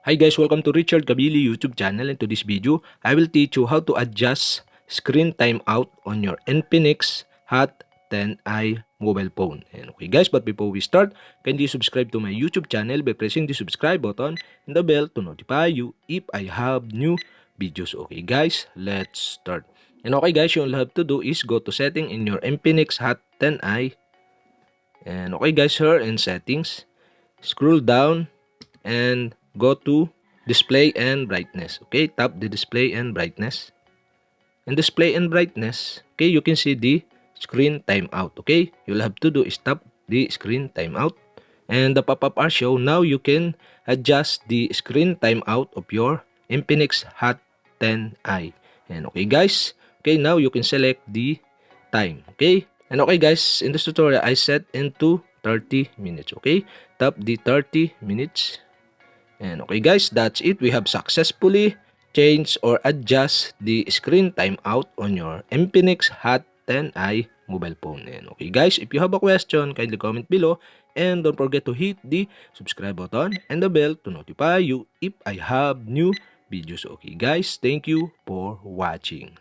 Hi guys, welcome to Richard Cabile YouTube channel, and to this video, I will teach you how to adjust screen timeout on your Infinix Hot 10i mobile phone. And okay guys, but before we start, kindly subscribe to my YouTube channel by pressing the subscribe button and the bell to notify you if I have new videos. Okay guys, let's start. And okay guys, you all have to do is go to setting in your Infinix Hot 10i. And okay guys, here in settings, scroll down and go to display and brightness. Okay, tap the display and brightness. In display and brightness, okay, you can see the screen timeout. Okay, you'll have to do is tap the screen timeout, and the pop-up are show. Now you can adjust the screen timeout of your Infinix Hot 10i. And okay guys, okay, now you can select the time. Okay, and okay guys, in this tutorial I set into 30 minutes. Okay, tap the 30 minutes. And okay guys, that's it. We have successfully changed or adjust the screen timeout on your Infinix Hot 10i mobile phone. And okay guys, if you have a question, kindly comment below. And don't forget to hit the subscribe button and the bell to notify you if I have new videos. Okay guys, thank you for watching.